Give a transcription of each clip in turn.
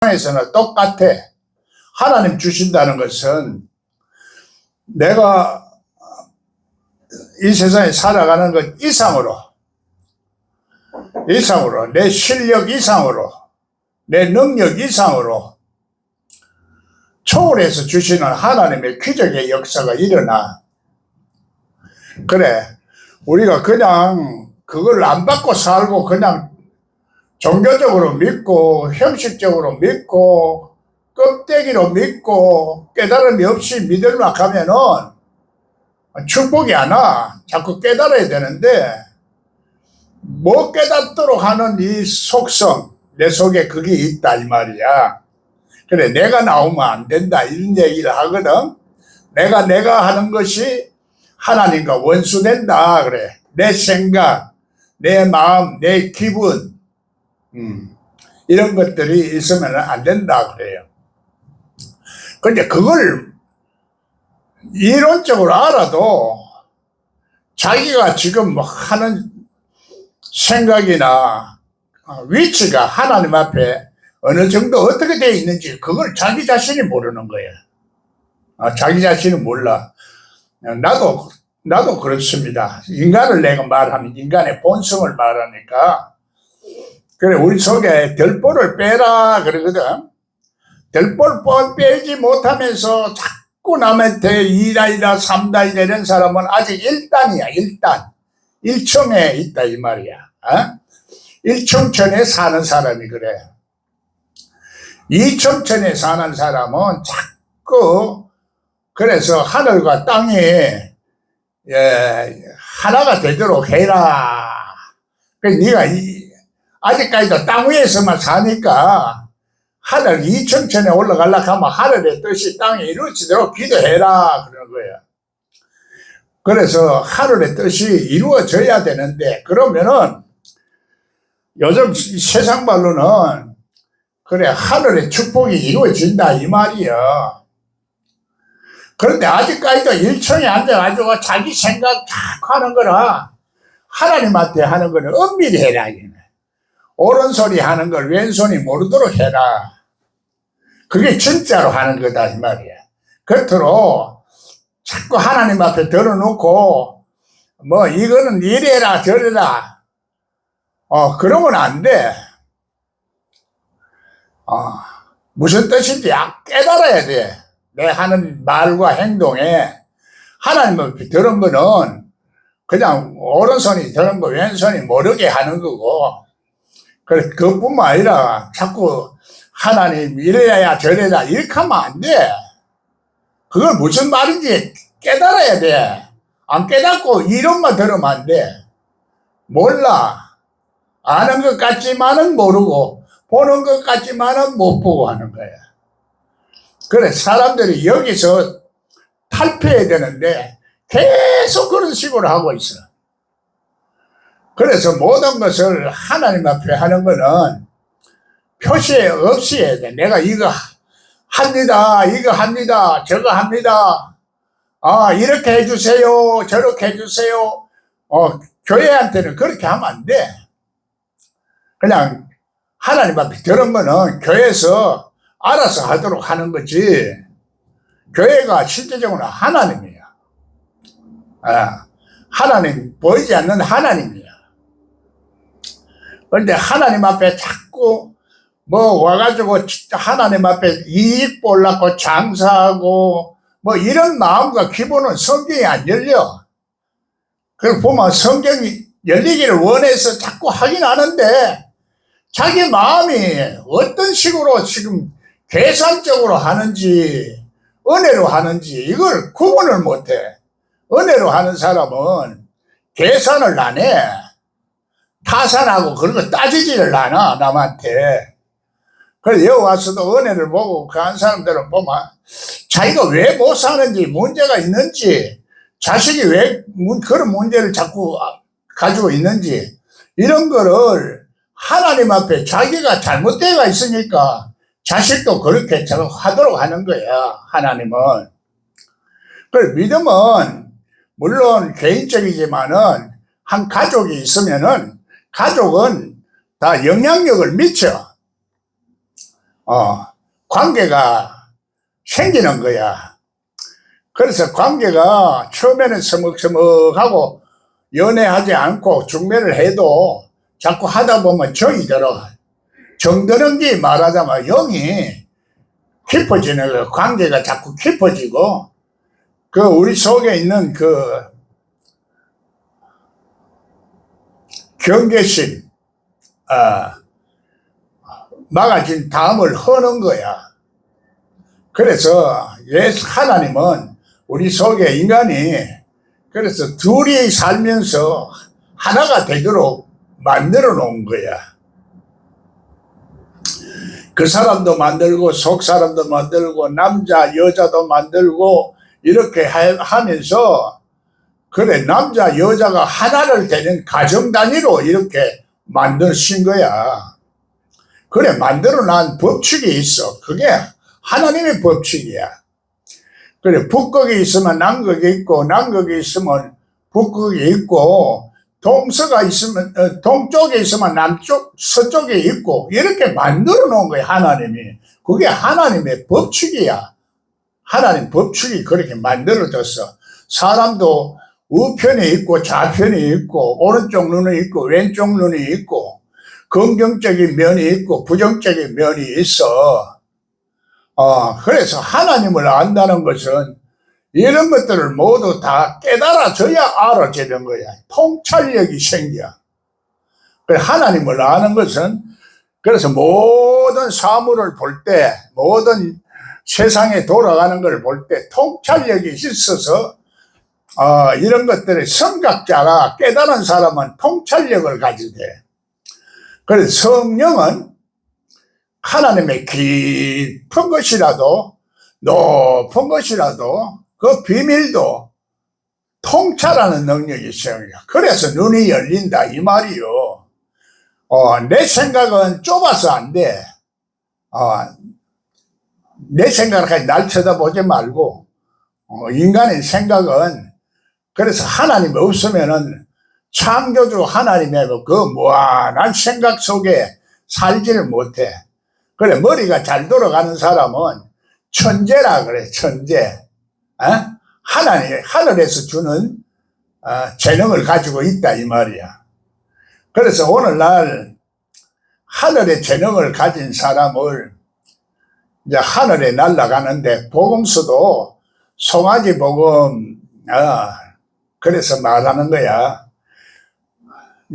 에서는 똑같아. 하나님 주신다는 것은 내가 이 세상에 살아가는 것 이상으로 내 실력 이상으로 내 능력 이상으로 초월해서 주시는 하나님의 기적의 역사가 일어나. 그래, 우리가 그냥 그걸 안 받고 살고 그냥 종교적으로 믿고 형식적으로 믿고 껍데기로 믿고 깨달음이 없이 믿으려고 하면은 축복이 안 와. 자꾸 깨달아야 되는데 못 깨닫도록 하는 이 속성, 내 속에 그게 있다 이 말이야. 그래, 내가 나오면 안 된다 이런 얘기를 하거든. 내가 하는 것이 하나님과 원수된다 그래. 내 생각, 내 마음, 내 기분 이런 것들이 있으면 안 된다 그래요. 근데 그걸 이론적으로 알아도 자기가 지금 뭐 하는 생각이나 위치가 하나님 앞에 어느 정도 어떻게 되어 있는지 그걸 자기 자신이 모르는 거예요. 자기 자신이 몰라. 나도 그렇습니다. 인간을 내가 말하면 인간의 본성을 말하니까 그래, 우리 속에 덜보를 빼라 그러거든. 덜볼 빼지 못하면서 자꾸 남한테 2단이다 3단이다 이런 사람은 아직 1단이야 1단 1층에 있다 이 말이야. 1층천에 사는 사람이 그래. 2층천에 사는 사람은 자꾸 그래서 하늘과 땅이 하나가 되도록 해라. 그래서 네가 아직까지도 땅 위에서만 사니까 하늘 2층천에 올라가려고 하면 하늘의 뜻이 땅에 이루어지도록 기도해라 그러는 거예요. 그래서 하늘의 뜻이 이루어져야 되는데 그러면은 요즘 세상 말로는 그래 하늘의 축복이 이루어진다 이 말이야. 그런데 아직까지도 1층에 앉아가지고 자기 생각 탁 하는 거라 하나님한테 하는 거는 엄밀히 해라. 옳은소리 하는 걸 왼손이 모르도록 해라. 그게 진짜로 하는 거다 이 말이야. 겉으로 자꾸 하나님 앞에 들어놓고 뭐 이거는 이래라 저래라 그러면 안 돼. 무슨 뜻인지 깨달아야 돼. 내 하는 말과 행동에 하나님 앞에 들은 거는 그냥 오른손이 들은 거 왼손이 모르게 하는 거고 그것뿐만 아니라 자꾸 하나님 이래야 저래야 이렇게 하면 안 돼. 그걸 무슨 말인지 깨달아야 돼. 안 깨닫고 이론만 들으면 안 돼. 몰라. 아는 것 같지만은 모르고 보는 것 같지만은 못 보고 하는 거야. 그래, 사람들이 여기서 탈피해야 되는데 계속 그런 식으로 하고 있어. 그래서 모든 것을 하나님 앞에 하는 거는 표시 없이 해야 돼. 내가 이거 합니다. 이거 합니다. 저거 합니다. 이렇게 해주세요. 저렇게 해주세요. 교회한테는 그렇게 하면 안 돼. 그냥 하나님 앞에 들은 거는 교회에서 알아서 하도록 하는 거지. 교회가 실제적으로 하나님이야. 하나님, 보이지 않는 하나님이야. 그런데 하나님 앞에 자꾸 뭐 와가지고 하나님 앞에 이익 보려고 장사하고 뭐 이런 마음과 기분은 성경이 안 열려. 그걸 보면 성경이 열리기를 원해서 자꾸 하긴 하는데 자기 마음이 어떤 식으로 지금 계산적으로 하는지 은혜로 하는지 이걸 구분을 못해. 은혜로 하는 사람은 계산을 안 해. 타산하고 그런 거 따지지를 않아 남한테. 그래서 여기 와서도 은혜를 보고 그 한 사람들은 보면 자기가 왜 못 사는지 문제가 있는지 자식이 왜 그런 문제를 자꾸 가지고 있는지 이런 거를 하나님 앞에 자기가 잘못되어 있으니까 자식도 그렇게 하도록 하는 거야 하나님은. 그래서 믿음은 물론 개인적이지만은 한 가족이 있으면은 가족은 다 영향력을 미쳐. 관계가 생기는 거야. 그래서 관계가 처음에는 서먹서먹하고 연애하지 않고 중매를 해도 자꾸 하다 보면 정이 들어. 정드는 게 말하자면 영이 깊어지는 거야. 관계가 자꾸 깊어지고, 그 우리 속에 있는 그 경계심, 막아진 담을 허는 거야. 그래서 예수 하나님은 우리 속에 인간이 그래서 둘이 살면서 하나가 되도록 만들어 놓은 거야. 그 사람도 만들고 속 사람도 만들고 남자 여자도 만들고 이렇게 하면서 그래 남자 여자가 하나를 되는 가정 단위로 이렇게 만드신 거야. 그래 만들어 난 법칙이 있어. 그게 하나님의 법칙이야. 그래 북극이 있으면 남극이 있고 남극이 있으면 북극이 있고 동서가 있으면 동쪽에 있으면 남쪽 서쪽에 있고 이렇게 만들어 놓은 거야 하나님이. 그게 하나님의 법칙이야. 하나님 법칙이 그렇게 만들어졌어. 사람도 우편이 있고 좌편이 있고 오른쪽 눈이 있고 왼쪽 눈이 있고 긍정적인 면이 있고 부정적인 면이 있어. 그래서 하나님을 안다는 것은 이런 것들을 모두 다 깨달아져야 알아지는 거야. 통찰력이 생겨. 하나님을 아는 것은 그래서 모든 사물을 볼 때, 모든 세상에 돌아가는 걸 볼 때 통찰력이 있어서 이런 것들을 성각자가 깨달은 사람은 통찰력을 가지게 돼. 그래서 성령은 하나님의 깊은 것이라도 높은 것이라도 그 비밀도 통찰하는 능력이 생겨. 그래서 눈이 열린다 이 말이요. 내 생각은 좁아서 안 돼. 내 생각까지 날 쳐다보지 말고 인간의 생각은 그래서 하나님이 없으면은 창조주 하나님의 그 무한한 생각 속에 살지를 못해. 그래 머리가 잘 돌아가는 사람은 천재라 그래. 천재. 하나님 하늘에서 주는 재능을 가지고 있다 이 말이야. 그래서 오늘날 하늘의 재능을 가진 사람을 이제 하늘에 날아가는데 복음서도 송아지 복음 그래서 말하는 거야.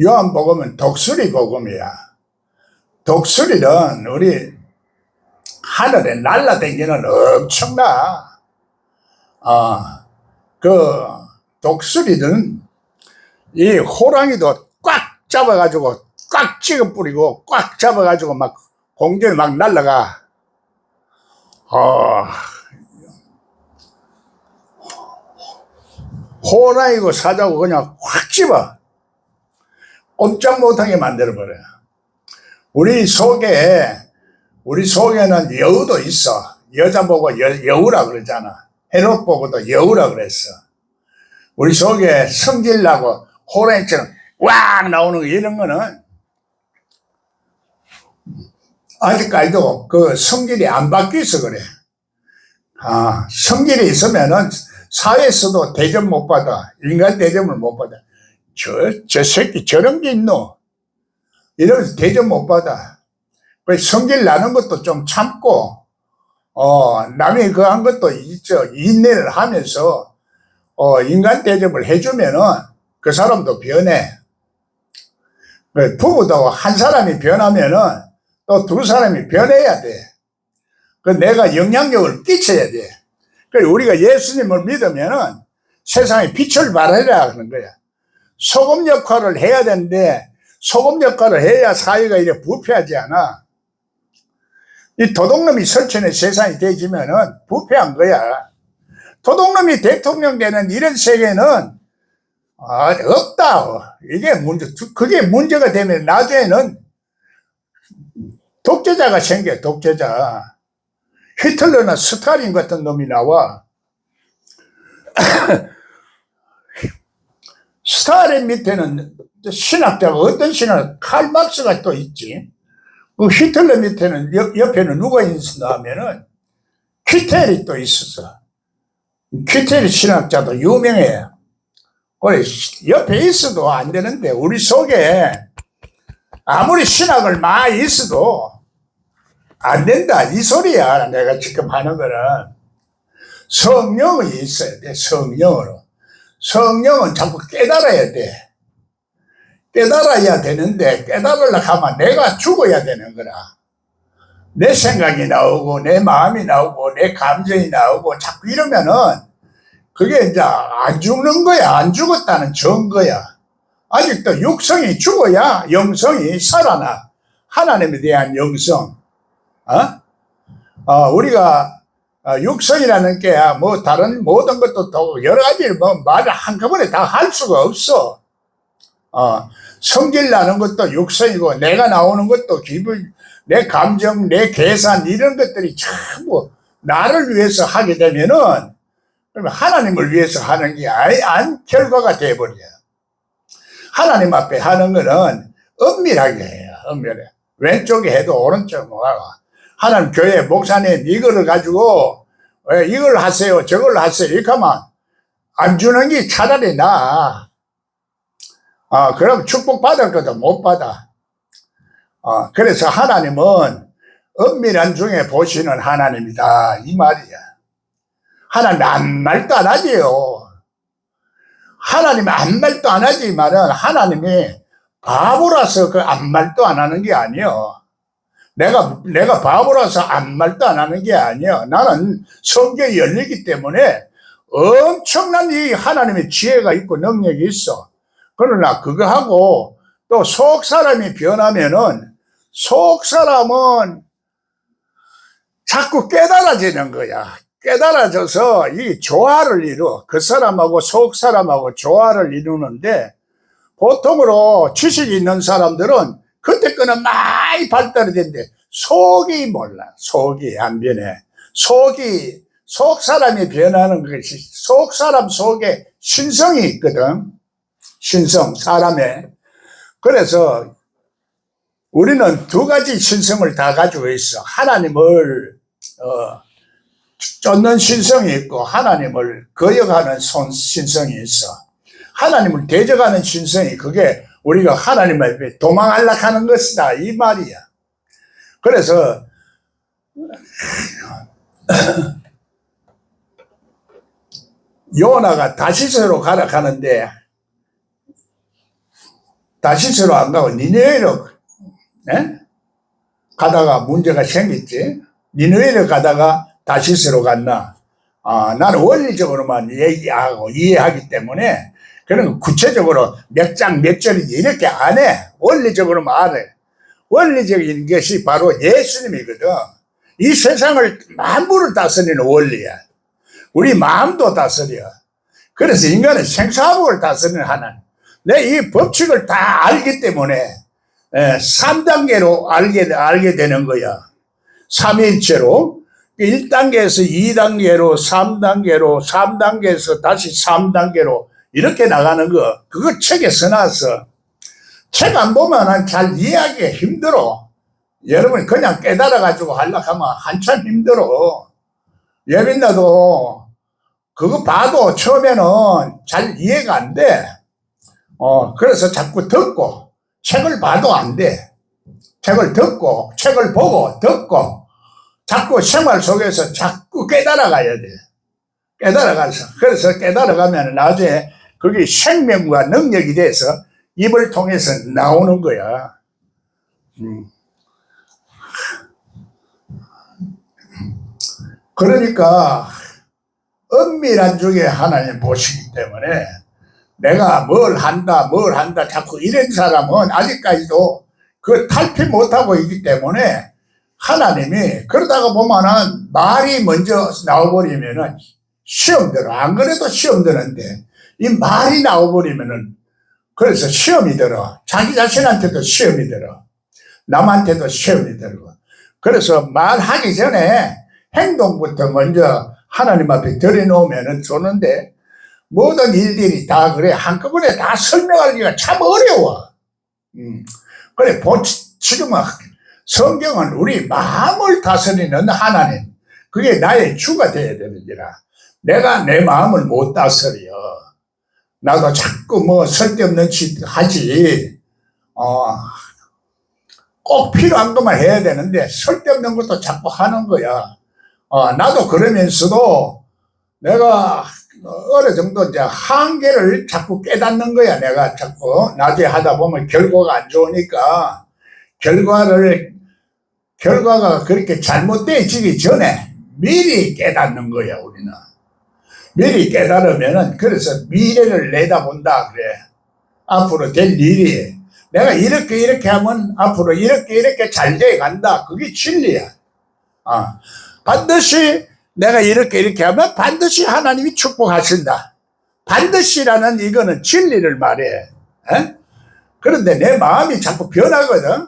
요한복음은 독수리 복음이야. 독수리는 우리 하늘에 날아다니는 엄청나. 그 독수리는 이 호랑이도 꽉 잡아가지고 꽉 찍어 뿌리고 꽉 잡아가지고 막 공중에 막 날아가. 호랑이고 사자고 그냥 확 집어 꼼짝 못하게 만들어버려. 우리 속에는 여우도 있어. 여자 보고 여우라 그러잖아. 헤롯 보고도 여우라 그랬어. 우리 속에 성질나고 호랑이처럼 왁 나오는 거 이런 거는 아직까지도 그 성질이 안 바뀌어서 그래. 성질이 있으면은 사회에서도 대접 못 받아. 인간 대접을 못 받아. 저 새끼 저런 게 있노? 이러면서 대접 못 받아. 성질 나는 것도 좀 참고, 남이 그 한 것도 인내를 하면서, 인간 대접을 해주면은 그 사람도 변해. 부부도 한 사람이 변하면은 또 두 사람이 변해야 돼. 내가 영향력을 끼쳐야 돼. 우리가 예수님을 믿으면은 세상에 빛을 발하라 하는 거야. 소금 역할을 해야 되는데 소금 역할을 해야 사회가 이렇게 부패하지 않아. 이 도둑놈이 설치는 세상이 되지면은 부패한 거야. 도둑놈이 대통령 되는 이런 세계는 없다. 그게 문제가 되면 나중에는 독재자가 생겨. 독재자. 히틀러나 스탈린 같은 놈이 나와. 스탈린 밑에는 신학자가 어떤 신학, 칼 막스가 또 있지. 그 히틀러 밑에는 옆에는 누가 있었나 하면은 퀴텔이 또 있었어. 퀴텔 신학자도 유명해요. 그래 옆에 있어도 안 되는데 우리 속에 아무리 신학을 많이 있어도 안 된다 이 소리야. 내가 지금 하는 거는 성령이 있어야 돼. 성령으로. 성령은 자꾸 깨달아야 돼. 깨달아야 되는데 깨달으려고 하면 내가 죽어야 되는 거라. 내 생각이 나오고 내 마음이 나오고 내 감정이 나오고 자꾸 이러면은 그게 이제 안 죽는 거야. 안 죽었다는 증거야. 아직도 육성이 죽어야 영성이 살아나. 하나님에 대한 영성. 우리가 육성이라는 게 뭐 다른 모든 것도 또 여러 가지 뭐 말을 한꺼번에 다 할 수가 없어. 성질나는 것도 육성이고 내가 나오는 것도 기분, 내 감정, 내 계산 이런 것들이 전부 나를 위해서 하게 되면은 그러면 하나님을 위해서 하는 게 아예 안 결과가 돼버려. 하나님 앞에 하는 거는 은밀하게 해요. 은밀해. 왼쪽에 해도 오른쪽에 하고. 하나님 교회 목사님 이거를 가지고 이걸 하세요 저걸 하세요 이렇게 하면 안 주는 게 차라리 나아. 그럼 축복받을 것도 못 받아. 그래서 하나님은 은밀한 중에 보시는 하나님이다 이 말이야. 하나님 아무 말도 안 하지요. 하나님이 아무 말도 안 하지만은 하나님이 바보라서 그 아무 말도 안 하는 게 아니요. 내가 바보라서 아무 말도 안 하는 게 아니야. 나는 성경이 열리기 때문에 엄청난 이 하나님의 지혜가 있고 능력이 있어. 그러나 그거 하고 또 속 사람이 변하면은 속 사람은 자꾸 깨달아지는 거야. 깨달아져서 이 조화를 이루어. 그 사람하고 속 사람하고 조화를 이루는데 보통으로 지식이 있는 사람들은 그때 거는 많이 발달이 된대. 속이 몰라. 속이 안 변해. 속 사람이 변하는 것이 속 사람 속에 신성이 있거든. 신성, 사람의. 그래서 우리는 두 가지 신성을 다 가지고 있어. 하나님을 쫓는 신성이 있고 하나님을 거역하는 신성이 있어. 하나님을 대적하는 신성이 그게 우리가 하나님 앞에 도망하려고 하는 것이다 이 말이야. 그래서 요나가 다시스로 가라 하는데 다시스로 안 가고 니느웨로 가다가 문제가 생겼지. 니느웨로 가다가 다시스로 갔나. 나는 원리적으로만 얘기하고 이해하기 때문에 그런 구체적으로 몇 장 몇 절인지 이렇게 안 해. 원리적으로만 안 해. 원리적인 것이 바로 예수님이거든. 이 세상을 만물을 다스리는 원리야. 우리 마음도 다스려. 그래서 인간은 생사복을 다스리는 하나님. 내 이 법칙을 다 알기 때문에 3단계로 알게 되는 거야. 3일체로 1단계에서 2단계로 3단계로 3단계에서 다시 3단계로 이렇게 나가는 거. 그거 책에 써놨어. 책 안 보면 잘 이해하기가 힘들어. 여러분 그냥 깨달아가지고 하려고 하면 한참 힘들어. 예빈나도 그거 봐도 처음에는 잘 이해가 안 돼. 그래서 자꾸 듣고 책을 봐도 안 돼. 책을 듣고 책을 보고 듣고 자꾸 생활 속에서 자꾸 깨달아가야 돼. 깨달아가서 그래서 깨달아가면 나중에 그게 생명과 능력이 돼서 입을 통해서 나오는 거야. 그러니까 은밀한 중에 하나님 보시기 때문에 내가 뭘 한다 자꾸 이런 사람은 아직까지도 그 탈피 못하고 있기 때문에 하나님이 그러다가 보면은 말이 먼저 나와버리면은 시험 들어. 안 그래도 시험 드는데 이 말이 나와버리면은 그래서 시험이 들어. 자기 자신한테도 시험이 들어. 남한테도 시험이 들고. 그래서 말하기 전에 행동부터 먼저 하나님 앞에 들여놓으면 좋은데 모든 일들이 다 그래 한꺼번에 다 설명하기가 참 어려워. 그래 지금은 성경은 우리 마음을 다스리는 하나님, 그게 나의 주가 되어야 되는지라. 내가 내 마음을 못 다스려. 나도 자꾸 뭐 쓸데없는 짓 하지. 꼭 필요한 것만 해야 되는데 쓸데없는 것도 자꾸 하는 거야. 나도 그러면서도 내가 어느 정도 이제 한계를 자꾸 깨닫는 거야. 내가 자꾸 나중에 하다 보면 결과가 안 좋으니까 결과가 그렇게 잘못되어지기 전에 미리 깨닫는 거야. 우리는 미리 깨달으면은, 그래서 미래를 내다본다 그래. 앞으로 될 일이 내가 이렇게 하면 앞으로 이렇게 잘 돼 간다. 그게 진리야. 반드시 내가 이렇게 하면 반드시 하나님이 축복하신다. 반드시라는 이거는 진리를 말해. 그런데 내 마음이 자꾸 변하거든.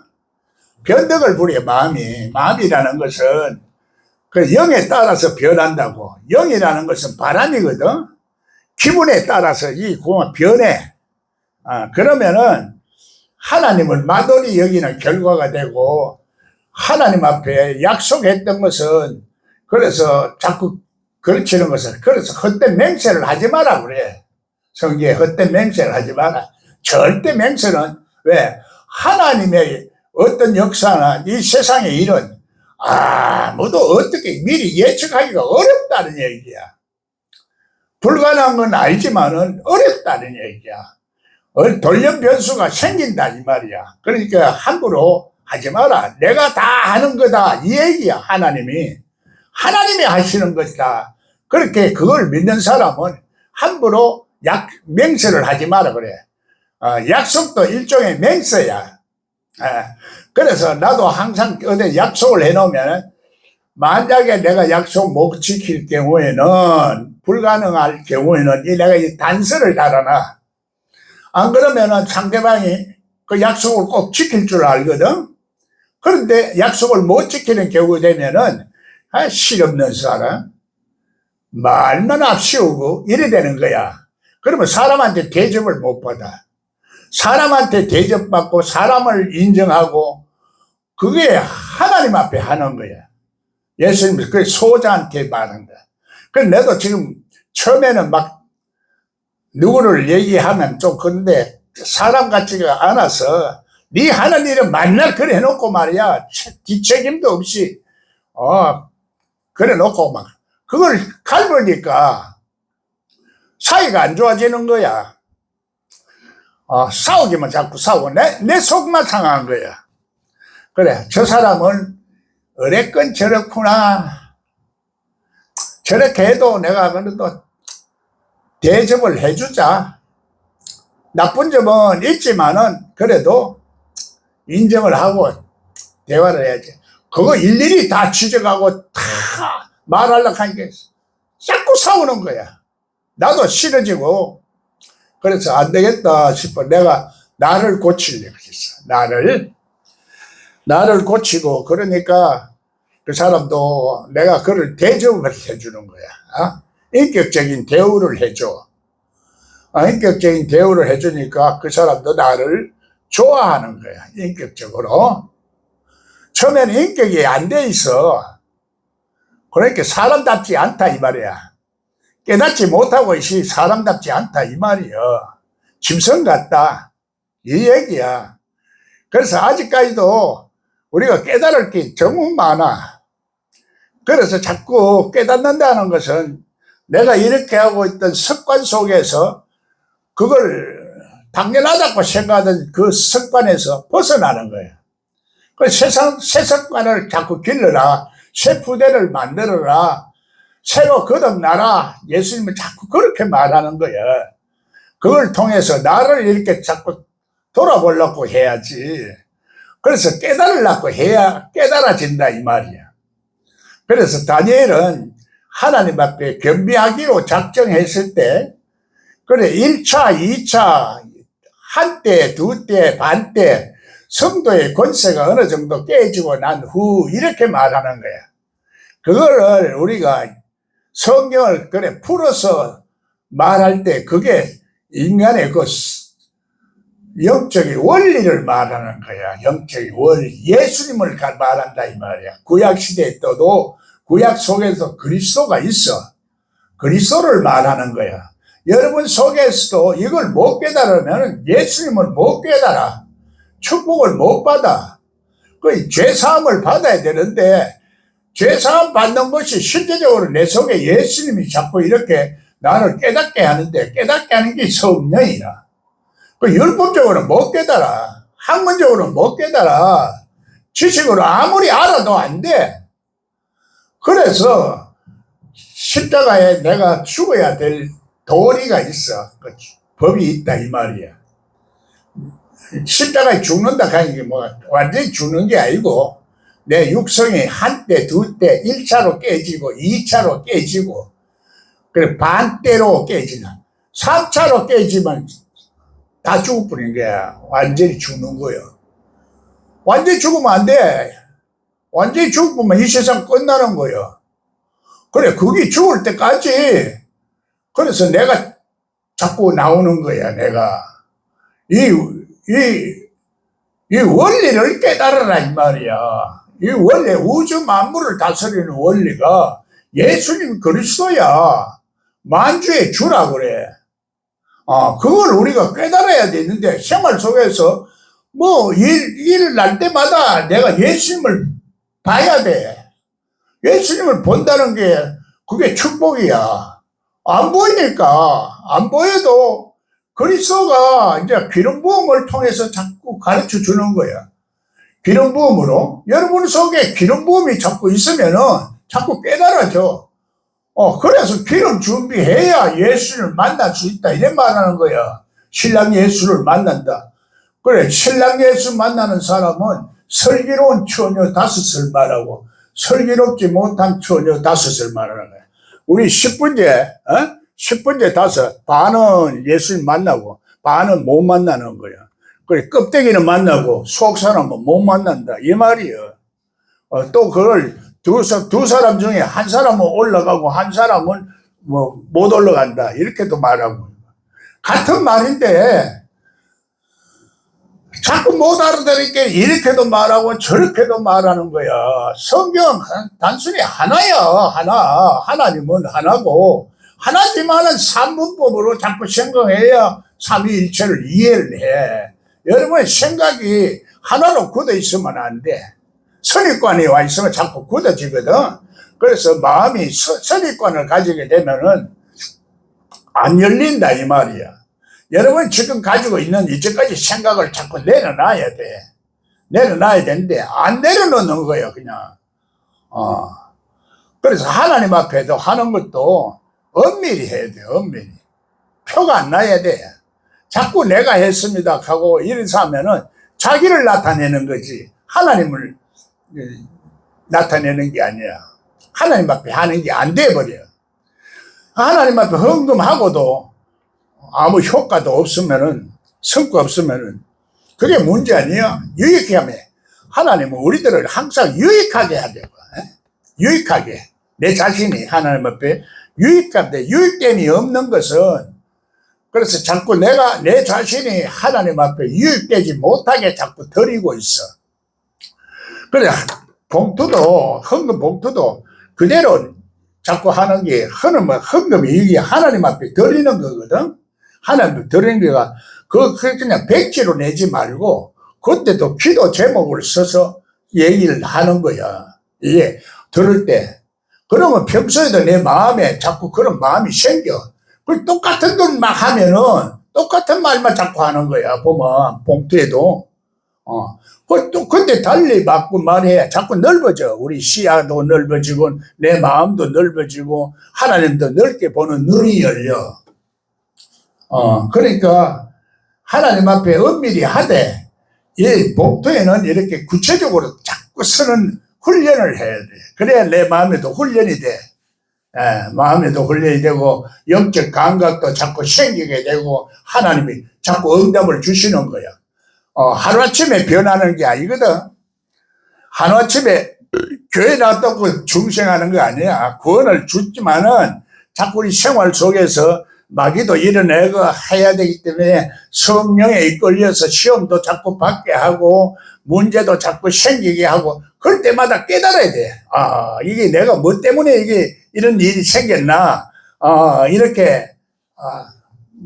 변덕을 부려. 마음이라는 것은 그 영에 따라서 변한다고. 영이라는 것은 바람이거든. 기분에 따라서 이 공은 변해. 그러면은 하나님을 만원히 여기는 결과가 되고, 하나님 앞에 약속했던 것은, 그래서 자꾸 그르치는 것은, 그래서 헛된 맹세를 하지 마라 그래. 성경에 헛된 맹세를 하지 마라. 절대 맹세는, 왜? 하나님의 어떤 역사나 이 세상의 일은 아무도 어떻게 미리 예측하기가 어렵다는 얘기야. 불가능한 건 알지만은 어렵다는 얘기야. 돌연 변수가 생긴다 이 말이야. 그러니까 함부로 하지 마라. 내가 다 하는 거다 이 얘기야. 하나님이 하시는 것이다. 그렇게 그걸 믿는 사람은 함부로 맹세를 하지 마라 그래. 약속도 일종의 맹세야. 그래서 나도 항상 어디 약속을 해놓으면, 만약에 내가 약속 못 지킬 경우에는, 불가능할 경우에는 내가 이 단서를 달아놔. 안 그러면은 상대방이 그 약속을 꼭 지킬 줄 알거든. 그런데 약속을 못 지키는 경우 되면은 실없는 사람, 말만 앞세우고 이래 되는 거야. 그러면 사람한테 대접을 못 받아. 사람한테 대접받고 사람을 인정하고 그게 하나님 앞에 하는 거야. 예수님이 그 소자한테 말한다. 그래서 나도 지금 처음에는 막 누구를 얘기하면 좀 그런데 사람 같지가 않아서 네 하는 일은 만날 그래 해놓고 말이야. 뒷책임도 없이 그래 놓고 막 그걸 갈보니까 사이가 안 좋아지는 거야. 싸우기만 자꾸 싸우고 내 속만 상한 거야. 그래, 저 사람은 어레건 저렇구나. 저렇게 해도 내가 그래도 대접을 해주자. 나쁜 점은 있지만은 그래도 인정을 하고 대화를 해야지. 그거 일일이 다 지적하고 다 말하려고 하니까 자꾸 싸우는 거야. 나도 싫어지고. 그래서 안 되겠다 싶어. 내가 나를 고치려고 했어. 나를 고치고, 그러니까 그 사람도 내가 그를 대접을 해주는 거야. 인격적인 대우를 해줘. 인격적인 대우를 해주니까 그 사람도 나를 좋아하는 거야. 인격적으로. 처음에는 인격이 안 돼 있어. 그러니까 사람답지 않다 이 말이야. 깨닫지 못하고 있이 사람답지 않다 이 말이야. 짐승 같다 이 얘기야. 그래서 아직까지도 우리가 깨달을 게 정말 많아. 그래서 자꾸 깨닫는다는 것은 내가 이렇게 하고 있던 습관 속에서 그걸 당연하다고 생각하던 그 습관에서 벗어나는 거야. 그 새 습관을 자꾸 길러라. 새 부대를 만들어라. 새로 거듭나라. 예수님은 자꾸 그렇게 말하는 거야. 그걸 통해서 나를 이렇게 자꾸 돌아보려고 해야지. 그래서 깨달으려고 해야 깨달아진다 이 말이야. 그래서 다니엘은 하나님 앞에 겸비하기로 작정했을 때, 그래 1차, 2차, 한때, 두때, 반때 성도의 권세가 어느 정도 깨지고 난 후 이렇게 말하는 거야. 그거를 우리가 성경을 그래 풀어서 말할 때 그게 인간의 그 영적인 원리를 말하는 거야. 영적인 원리. 예수님을 말한다 이 말이야. 구약 시대에 떠도 구약 속에서 그리스도가 있어. 그리스도를 말하는 거야. 여러분 속에서도 이걸 못 깨달으면 예수님을 못 깨달아. 축복을 못 받아. 그 죄사함을 받아야 되는데 죄사함 받는 것이 실제적으로 내 속에 예수님이 자꾸 이렇게 나를 깨닫게 하는데 깨닫게 하는 게 성령이라. 그 율법적으로 못 깨달아. 학문적으로 못 깨달아. 지식으로 아무리 알아도 안 돼. 그래서 십자가에 내가 죽어야 될 도리가 있어. 그 법이 있다 이 말이야. 십자가에 죽는다 하는 게 뭐 완전히 죽는 게 아니고 내 육성이 한때, 두때, 1차로 깨지고 2차로 깨지고 그래 반대로 깨지나 3차로 깨지면 다 죽어버린 거야. 완전히 죽는 거야. 완전히 죽으면 안 돼. 완전히 죽으면 이 세상 끝나는 거야. 그래 그게 죽을 때까지. 그래서 내가 자꾸 나오는 거야. 내가 이 원리를 깨달아라 이 말이야. 이 원리 우주 만물을 다스리는 원리가 예수님 그리스도야. 만주의 주라 그래. 그걸 우리가 깨달아야 되는데 생활 속에서 뭐 일 날 때마다 내가 예수님을 봐야 돼. 예수님을 본다는 게 그게 축복이야. 안 보이니까 안 보여도 그리스도가 이제 기름 부음을 통해서 자꾸 가르쳐 주는 거야. 기름 부음으로 여러분 속에 기름 부음이 자꾸 있으면은 자꾸 깨달아져. 그래서 기름 준비해야 예수를 만날 수 있다. 이래 말하는 거야. 신랑 예수를 만난다. 그래, 신랑 예수 만나는 사람은 슬기로운 처녀 5을 말하고 슬기롭지 못한 처녀 5을 말하는 거야. 우리 10분째, 10분째 5, 반은 예수님 만나고 반은 못 만나는 거야. 그래, 껍데기는 만나고 속 사람은 못 만난다. 이 말이야. 또 그걸 두 사람 중에 한 사람은 올라가고 한 사람은 뭐 못 올라간다. 이렇게도 말하고. 같은 말인데 자꾸 못 알아들으니까 이렇게도 말하고 저렇게도 말하는 거야. 성경은 단순히 하나야. 하나. 하나님은 하나고 하나지만은 삼분법으로 자꾸 생각해야 삼위일체를 이해를 해. 여러분의 생각이 하나로 굳어 있으면 안 돼. 선입관이 와 있으면 자꾸 굳어지거든. 그래서 마음이 선입관을 가지게 되면은 안 열린다 이 말이야. 여러분 지금 가지고 있는 이제까지 생각을 자꾸 내려놔야 돼. 내려놔야 되는데 안 내려놓는 거예요 그냥. 그래서 하나님 앞에도 하는 것도 엄밀히 해야 돼. 엄밀히. 표가 안 나야 돼. 자꾸 내가 했습니다 하고 이래서 하면은 자기를 나타내는 거지 하나님을 나타내는 게 아니야. 하나님 앞에 하는 게 안 돼버려. 하나님 앞에 헌금하고도 아무 효과도 없으면은 성과 없으면은 그게 문제 아니야. 유익하게 하면 하나님은 우리들을 항상 유익하게 하려고. 유익하게 내 자신이 하나님 앞에 유익한데 유익됨이 없는 것은 그래서 자꾸 내가 내 자신이 하나님 앞에 유익되지 못하게 자꾸 드리고 있어. 그래 봉투도 헌금 봉투도 그대로 자꾸 하는 게 헌금이 이게 하나님 앞에 드리는 거거든. 하나님 앞에 드리는 게가 그냥 백지로 내지 말고 그때도 기도 제목을 써서 얘기를 하는 거야. 이게 들을 때. 그러면 평소에도 내 마음에 자꾸 그런 마음이 생겨. 그 똑같은 것만 하면은 똑같은 말만 자꾸 하는 거야. 보면 봉투에도. 또 근데 달리 맞고 말해야 자꾸 넓어져. 우리 시야도 넓어지고 내 마음도 넓어지고 하나님도 넓게 보는 눈이 열려. 그러니까 하나님 앞에 엄밀히 하되 이 봉투에는 이렇게 구체적으로 자꾸 쓰는 훈련을 해야 돼. 그래야 내 마음에도 훈련이 돼. 마음에도 훈련이 되고 영적 감각도 자꾸 생기게 되고 하나님이 자꾸 응답을 주시는 거야. 하루아침에 변하는 게 아니거든. 하루아침에 교회 나왔다고 중생하는 거 아니야. 구원을 주지만은 자꾸 우리 생활 속에서 마귀도 이뤄내고 해야 되기 때문에 성령에 이끌려서 시험도 자꾸 받게 하고 문제도 자꾸 생기게 하고 그럴 때마다 깨달아야 돼. 아, 이게 내가 뭐 때문에 이게 이런 일이 생겼나, 이렇게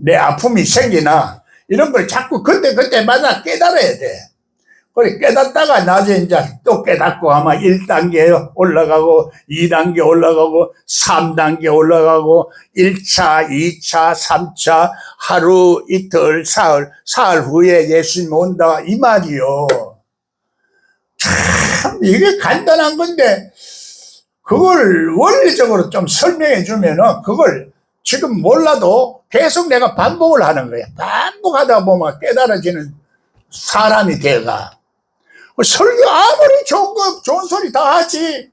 내 아픔이 생기나 이런 걸 자꾸 그때마다 깨달아야 돼. 그래 깨닫다가 나중에 이제 또 깨닫고 아마 1단계 올라가고 2단계 올라가고 3단계 올라가고 1차, 2차, 3차 하루, 이틀, 사흘 후에 예수님 온다 이 말이요. 참 이게 간단한 건데 그걸 원리적으로 좀 설명해 주면은 그걸 지금 몰라도 계속 내가 반복을 하는 거야. 반복하다 보면 깨달아지는 사람이 돼가. 설교 아무리 좋은 소리 다 하지.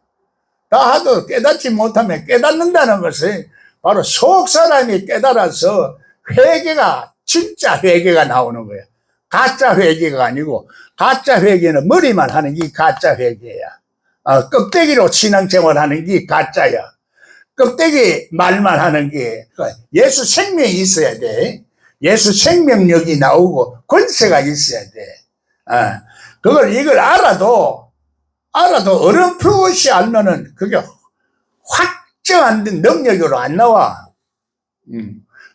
다 하도 깨닫지 못하면 깨닫는다는 것은 바로 속 사람이 깨달아서 회개가, 진짜 회개가 나오는 거야. 가짜 회개가 아니고, 가짜 회개는 머리만 하는 게 가짜 회개야. 껍데기로 신앙생활 하는 게 가짜야. 껍데기 말만 하는 게, 예수 생명이 있어야 돼. 예수 생명력이 나오고 권세가 있어야 돼. 이걸 알아도 어렴풋이 알면은 그게 확정한 능력으로 안 나와.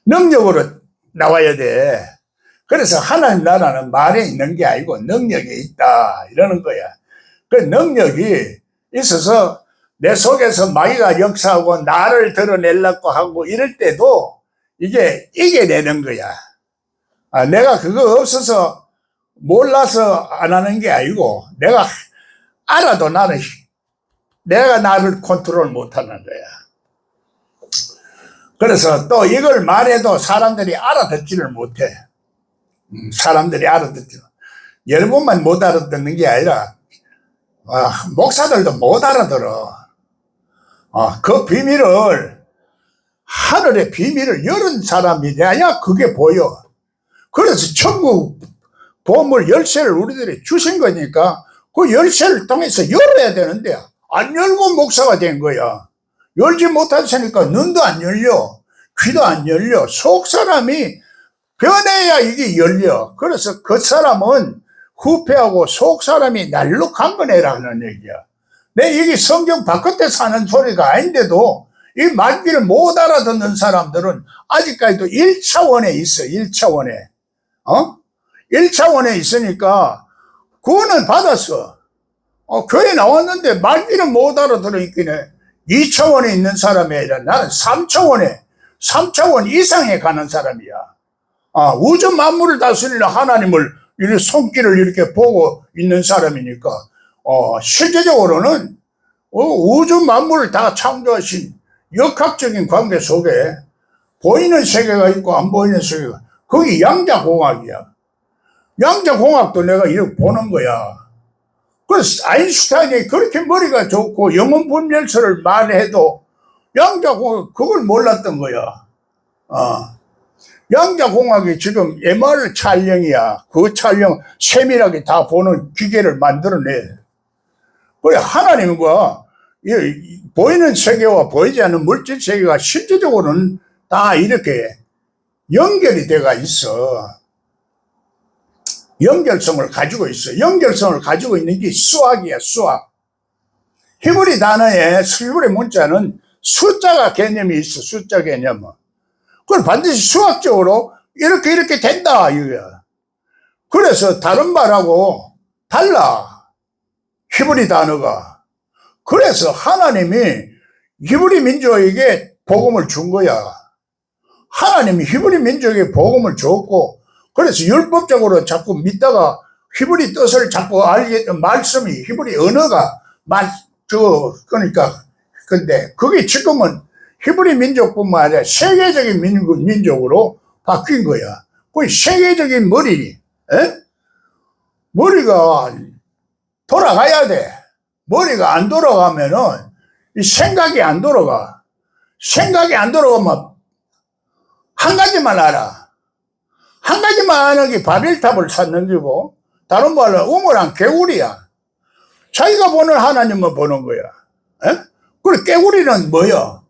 능력으로 나와야 돼. 그래서 하나님 나라는 말에 있는 게 아니고 능력이 있다. 이러는 거야. 그 능력이 있어서 내 속에서 마귀가 역사하고 나를 드러내려고 하고 이럴 때도 이게 이겨내는 거야. 내가 그거 없어서 몰라서 안 하는 게 아니고 내가 알아도 내가 나를 컨트롤 못 하는 거야. 그래서 또 이걸 말해도 사람들이 알아듣지를 못해. 사람들이 여러분만 못 알아듣는 게 아니라 목사들도 못 알아들어. 그 비밀을, 하늘의 비밀을 열은 사람이 돼야 그게 보여. 그래서 천국 보물 열쇠를 우리들이 주신 거니까 그 열쇠를 통해서 열어야 되는데 안 열고 목사가 된 거야. 열지 못하니까 눈도 안 열려, 귀도 안 열려. 속 사람이 변해야 이게 열려. 그래서 그 사람은 후패하고 속 사람이 날로 강건해라는 얘기야. 이게 성경 바깥에 사는 소리가 아닌데도 이 말귀를 못 알아듣는 사람들은 아직까지도 1차원에 있어. 1차원에 1차원에 있으니까 구원은 받았어. 교회 나왔는데 말귀는 못 알아들어 있긴 해. 2차원에 있는 사람이 아니라 나는 3차원 이상에 가는 사람이야. 우주 만물을 다스리는 하나님을 이렇게 손길을 이렇게 보고 있는 사람이니까 실제적으로는 우주 만물을 다 창조하신 역학적인 관계 속에 보이는 세계가 있고 안 보이는 세계가, 거기 양자공학이야. 양자공학도 내가 이렇게 보는 거야. 그래서 아인슈타인이 그렇게 머리가 좋고 영혼분열설을 말해도 양자공학 그걸 몰랐던 거야. 양자공학이 지금 MR 촬영이야. 그 촬영 세밀하게 다 보는 기계를 만들어내. 그래 하나님과 보이는 세계와 보이지 않는 물질 세계가 실제적으로는 다 이렇게 연결이 돼가 있어. 연결성을 가지고 있어. 연결성을 가지고 있는 게 수학이야, 수학. 히브리 단어에, 히브리 문자는 숫자가 개념이 있어, 숫자 개념은. 그걸 반드시 수학적으로 이렇게 된다, 이거야. 그래서 다른 말하고 달라. 히브리 단어가. 그래서 하나님이 히브리 민족에게 복음을 준 거야. 하나님이 히브리 민족에게 복음을 줬고, 그래서 율법적으로 자꾸 믿다가 히브리 뜻을 자꾸 알게, 말씀이, 히브리 언어가, 그러니까, 근데 그게 지금은 히브리 민족뿐만 아니라 세계적인 민족으로 바뀐 거야. 그 세계적인 머리가 돌아가야 돼. 머리가 안 돌아가면은 이 생각이 안 돌아가. 생각이 안 돌아가면 한 가지만 알아. 한 가지만 아는 게 바벨탑을 찾는 거고, 다른 말로 우물한 개구리야. 자기가 보는 하나님만 보는 거야. 그래, 개구리는 뭐야?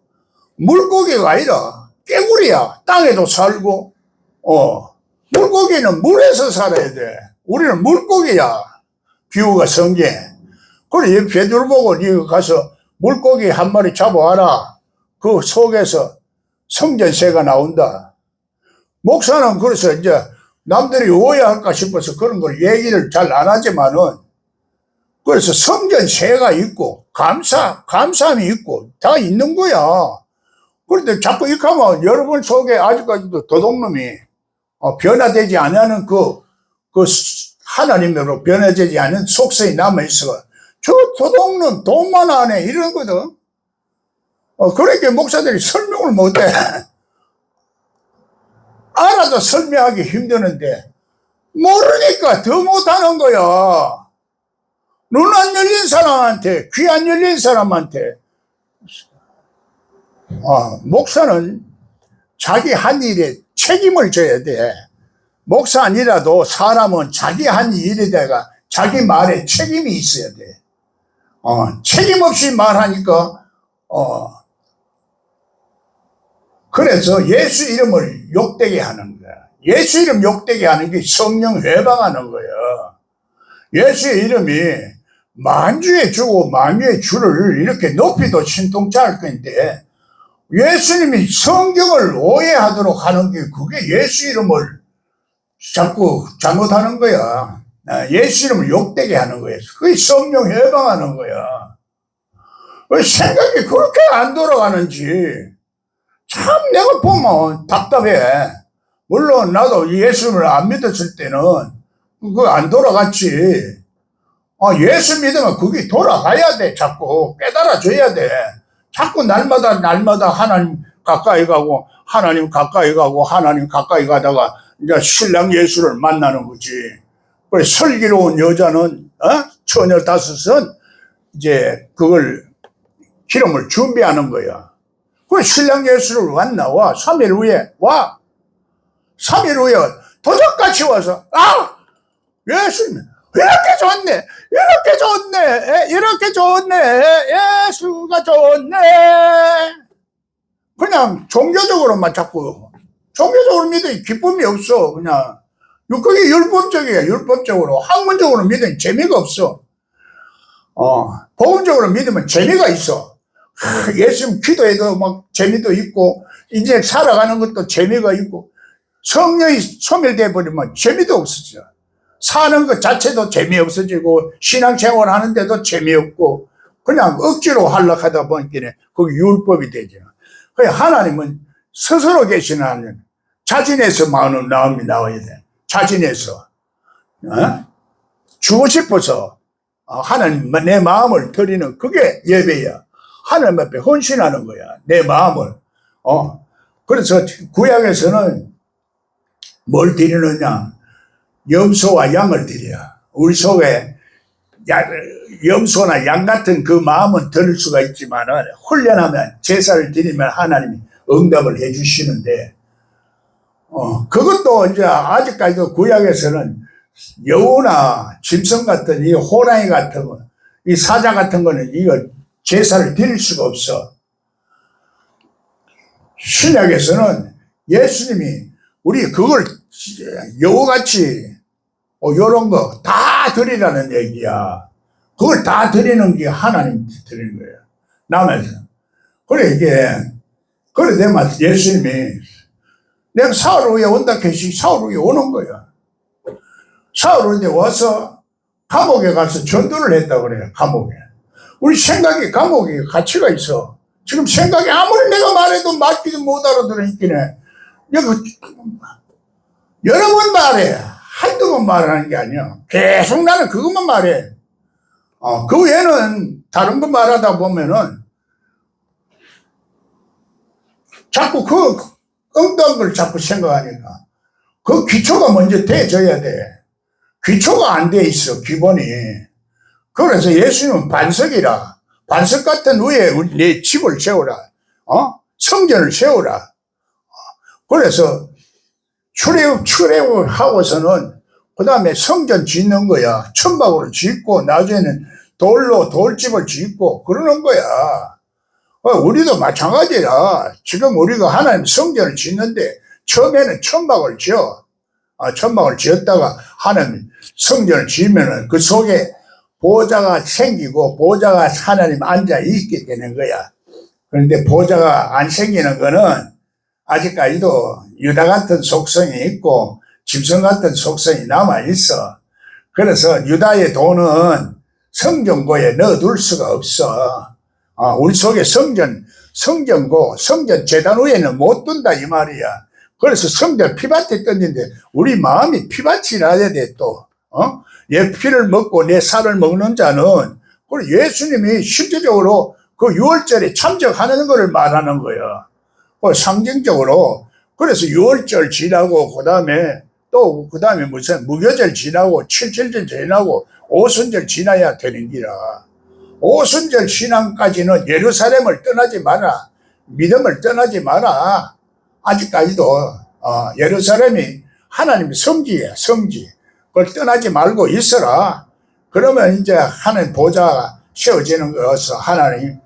물고기가 아니라 개구리야. 땅에도 살고, 물고기는 물에서 살아야 돼. 우리는 물고기야. 비유가 성경. 그래, 베드로 보고 네가 가서 물고기 한 마리 잡아와라. 그 속에서 성전새가 나온다. 목사는 그래서 이제 남들이 오해할까 싶어서 그런 걸 얘기를 잘 안 하지만은, 그래서 성전새가 있고 감사함이 있고 다 있는 거야. 그런데 자꾸 이렇게 하면 여러분 속에 아직까지도 도둑놈이 변화되지 않는 그 하나님으로 변화되지 않은 속성이 남아있어. 저 도둑놈 돈만 하네 이러거든. 그러니까 목사들이 설명을 못해. 알아도 설명하기 힘드는데 모르니까 더 못하는 거야. 눈 안 열린 사람한테, 귀 안 열린 사람한테. 목사는 자기 한 일에 책임을 져야 돼. 목사 아니라도 사람은 자기 한 일에다가 자기 말에 책임이 있어야 돼. 책임 없이 말하니까, 그래서 예수 이름을 욕되게 하는 거야. 예수 이름 욕되게 하는 게 성령 회방하는 거야. 예수의 이름이 만주의 주고 만유의 주를 이렇게 높이도 신통치 않을 건데, 예수님이 성경을 오해하도록 하는 게 그게 예수 이름을 자꾸 잘못하는 거야. 예수 이름을 욕되게 하는 거야. 그게 성령 해방하는 거야. 왜 생각이 그렇게 안 돌아가는지 참 내가 보면 답답해. 물론 나도 예수님을 안 믿었을 때는 그거 안 돌아갔지. 예수 믿으면 그게 돌아가야 돼. 자꾸 깨달아줘야 돼. 자꾸 날마다 하나님 가까이 가고 하나님 가까이 가고 하나님 가까이 가다가 이제 신랑 예수를 만나는 거지. 그래, 슬기로운 여자는 처녀 다섯은 이제 그걸 기름을 준비하는 거야. 그래, 신랑 예수를 만나와 3일 후에 와. 3일 후에 도적같이 와서 예수님 이렇게 좋네, 이렇게 좋네, 이렇게 좋네, 예수가 좋네. 그냥 종교적으로만 자꾸 종교적으로 믿으니 기쁨이 없어. 그냥 그게 율법적이야. 율법적으로 학문적으로 믿으니 재미가 없어. 복음적으로 믿으면 재미가 있어. 예수님 기도해도 막 재미도 있고 이제 살아가는 것도 재미가 있고, 성령이 소멸돼 버리면 재미도 없어져. 사는 것 자체도 재미없어지고 신앙생활 하는데도 재미없고 그냥 억지로 하려고 보니까 그게 율법이 되죠. 하나님은 스스로 계시는 하나님, 자진해서 마음이 나와야 돼. 자진해서 주고 싶어서 하나님 내 마음을 드리는 그게 예배야. 하나님 앞에 헌신하는 거야, 내 마음을. 그래서 구약에서는 뭘 드리느냐? 염소와 양을 드려. 우리 속에 염소나 양 같은 그 마음은 들을 수가 있지만 훈련하면 제사를 드리면 하나님이 응답을 해주시는데, 그것도 이제 아직까지도 구약에서는 여우나 짐승 같은 이 호랑이 같은 거, 이 사자 같은 거는 이거 제사를 드릴 수가 없어. 신약에서는 예수님이 우리 그걸 여우같이 요런 거 다 드리라는 얘기야. 그걸 다 드리는 게 하나님 드리는 거예요, 남에서. 그래, 그래 되면 예수님이 내가 사흘 후에 온다 캐시 사흘 후에 오는 거야. 사흘 후에 와서 감옥에 가서 전도를 했다 그래요. 감옥에. 우리 생각이 감옥에 가치가 있어. 지금 생각이 아무리 내가 말해도 맞지도 못 알아들으니까 여러 번 말해. 한두 번 말하는 게 아니야. 계속 나는 그것만 말해. 그 외에는 다른 거 말하다 보면은 자꾸 그 엉뚱한 걸 자꾸 생각하니까 그 기초가 먼저 돼져야 돼. 기초가 안 돼 있어, 기본이. 그래서 예수님은 반석이라. 반석 같은 위에 내 집을 세우라. 성전을 세우라. 그래서 출애굽을 하고서는 그 다음에 성전 짓는 거야. 천막으로 짓고 나중에는 돌로 돌집을 짓고 그러는 거야. 우리도 마찬가지라. 지금 우리가 하나님 성전을 짓는데 처음에는 천막을 지어. 천막을 지었다가 하나님 성전을 지으면은 그 속에 보좌가 생기고 보좌가 하나님 앉아 있게 되는 거야. 그런데 보좌가 안 생기는 거는 아직까지도 유다 같은 속성이 있고 짐승 같은 속성이 남아 있어. 그래서 유다의 돈은 성전고에 넣어둘 수가 없어. 우리 속에 성전고, 성전 제단 위에는 못 둔다 이 말이야. 그래서 성전 피밭에 던진데 우리 마음이 피밭이라야 돼 또. 얘 피를 먹고 내 살을 먹는 자는, 그리고 예수님이 실제적으로 그 유월절에 참석하는 것을 말하는 거야. 상징적으로. 그래서 유월절 지나고 그 다음에 무슨 무교절 지나고 7.7절 지나고 오순절 지나야 되는 기라. 오순절 신앙까지는 예루살렘을 떠나지 마라. 믿음을 떠나지 마라. 아직까지도 예루살렘이 하나님의 성지야, 성지. 그걸 떠나지 말고 있어라. 그러면 이제 하나님 보좌가 세워지는 거여서 하나님